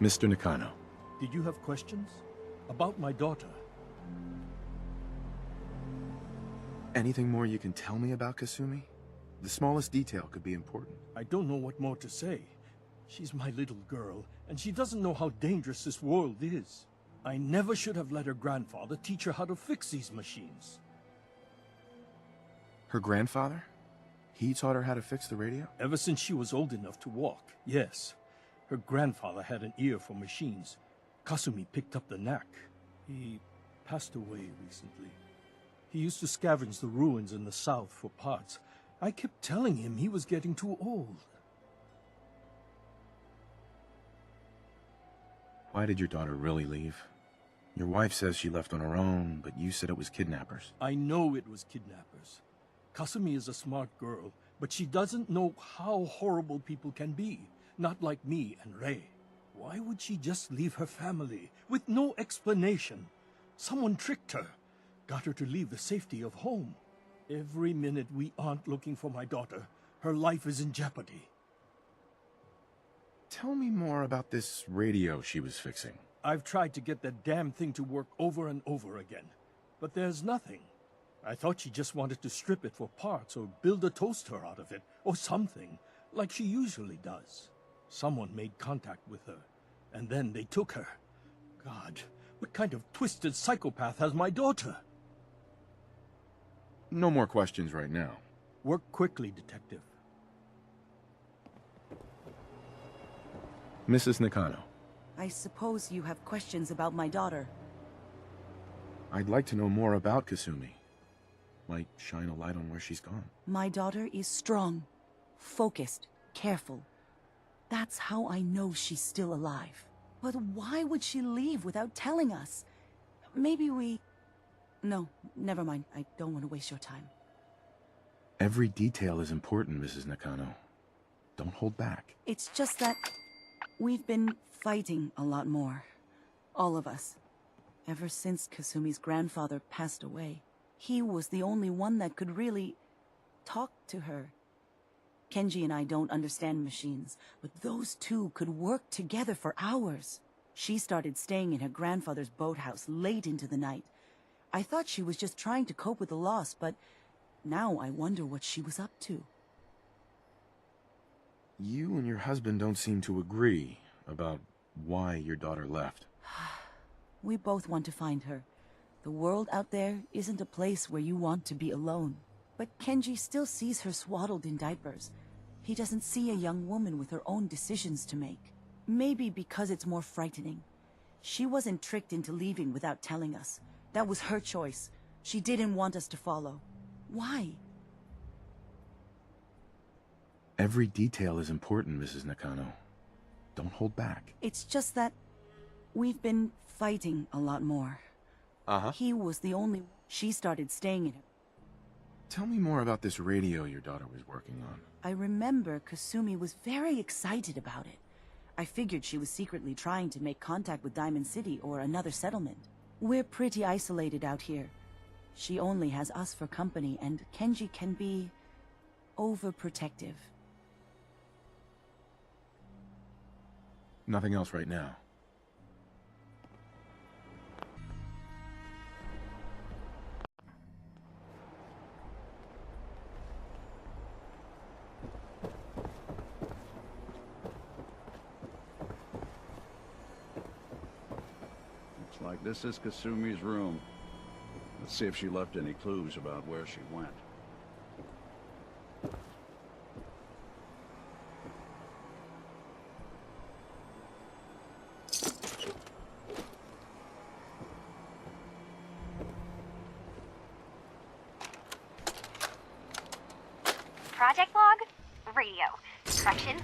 Mr. Nakano. Did you have questions? About my daughter? Anything more you can tell me about Kasumi? The smallest detail could be important. I don't know what more to say. She's my little girl, and she doesn't know how dangerous this world is. I never should have let her grandfather teach her how to fix these machines. Her grandfather? He taught her how to fix the radio? Ever since she was old enough to walk, yes. Her grandfather had an ear for machines. Kasumi picked up the knack. He passed away recently. He used to scavenge the ruins in the south for parts. I kept telling him he was getting too old. Why did your daughter really leave? Your wife says she left on her own, but you said it was kidnappers. I know it was kidnappers. Kasumi is a smart girl, but she doesn't know how horrible people can be. Not like me and Rei. Why would she just leave her family with no explanation? Someone tricked her, got her to leave the safety of home. Every minute we aren't looking for my daughter, her life is in jeopardy. Tell me more about this radio she was fixing. I've tried to get that damn thing to work over and over again, but there's nothing. I thought she just wanted to strip it for parts or build a toaster out of it, or something, like she usually does. Someone made contact with her, and then they took her. God, what kind of twisted psychopath has my daughter? No more questions right now. Work quickly, Detective. Mrs. Nakano. I suppose you have questions about my daughter. I'd like to know more about Kasumi. Might shine a light on where she's gone. My daughter is strong, focused, careful. That's how I know she's still alive. But why would she leave without telling us? Maybe we... No, never mind. I don't want to waste your time. Every detail is important, Mrs. Nakano. Don't hold back. It's just that we've been fighting a lot more. All of us. Ever since Kasumi's grandfather passed away. He was the only one that could really talk to her. Kenji and I don't understand machines, but those two could work together for hours. She started staying in her grandfather's boathouse late into the night. I thought she was just trying to cope with the loss, but now I wonder what she was up to. You and your husband don't seem to agree about why your daughter left. We both want to find her. The world out there isn't a place where you want to be alone. But Kenji still sees her swaddled in diapers. He doesn't see a young woman with her own decisions to make. Maybe because it's more frightening. She wasn't tricked into leaving without telling us. That was her choice. She didn't want us to follow. Why? Every detail is important, Mrs. Nakano. Don't hold back. It's just that we've been fighting a lot more. He was the only... She started staying in her. Tell me more about this radio your daughter was working on. I remember Kasumi was very excited about it. I figured she was secretly trying to make contact with Diamond City or another settlement. We're pretty isolated out here. She only has us for company, and Kenji can be... overprotective. Nothing else right now. Looks like this is Kasumi's room. Let's see if she left any clues about where she went. Project log? Radio. Correction.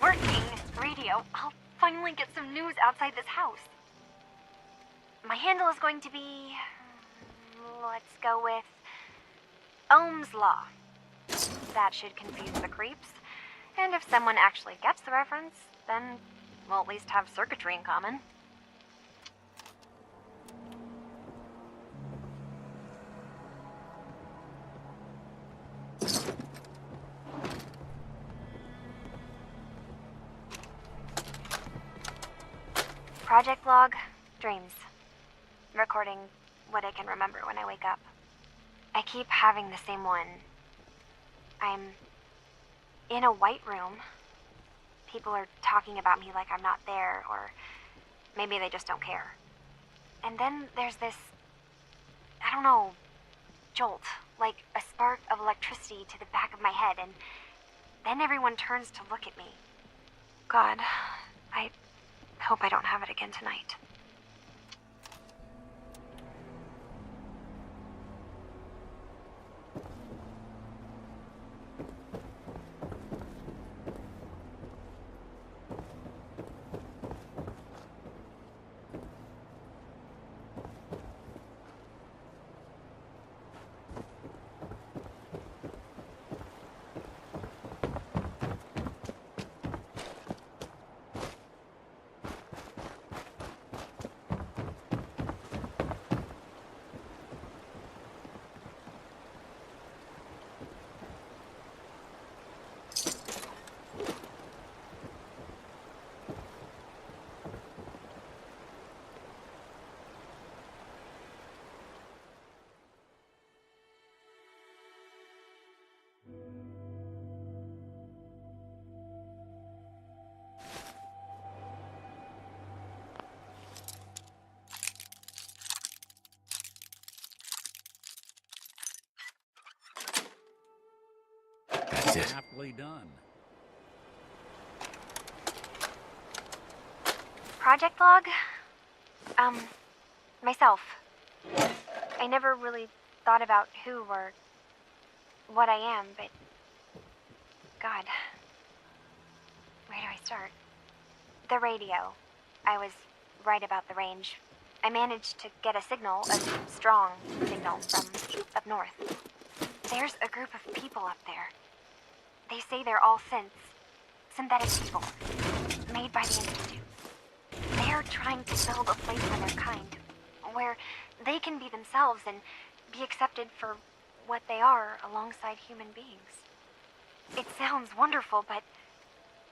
Working radio. I'll finally get some news outside this house. My handle is going to be... let's go with... Ohm's Law. That should confuse the creeps. And if someone actually gets the reference, then we'll at least have circuitry in common. Project log, dreams. Recording what I can remember when I wake up. I keep having the same one. I'm in a white room. People are talking about me like I'm not there, or maybe they just don't care. And then there's this, I don't know, jolt, like a spark of electricity to the back of my head, and then everyone turns to look at me. God, I hope I don't have it again tonight. That's it. Aptly done. Project log? Myself. I never really thought about who or what I am, but God, where do I start? The radio. I was right about the range. I managed to get a signal, a strong signal, from up north. There's a group of people up there. They say they're all synthetic people, made by the Institute. They're trying to build a place for their kind, where they can be themselves and be accepted for what they are alongside human beings. It sounds wonderful, but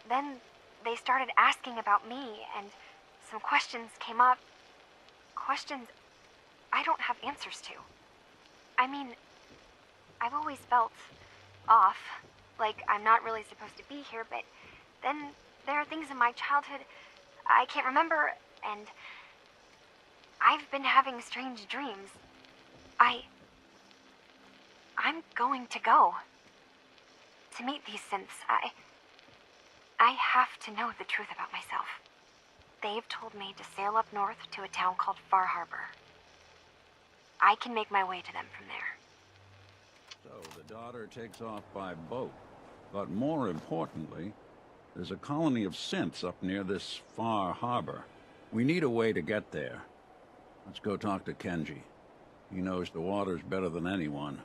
then they started asking about me, and some questions came up. Questions I don't have answers to. I mean, I've always felt off, like I'm not really supposed to be here, but then there are things in my childhood I can't remember, and I've been having strange dreams. I'm going to go to meet these synths. I have to know the truth about myself. They've told me to sail up north to a town called Harbour. I can make my way to them from there. So the daughter takes off by boat. But more importantly, there's a colony of synths up near this Harbour. We need a way to get there. Let's go talk to Kenji. He knows the waters better than anyone.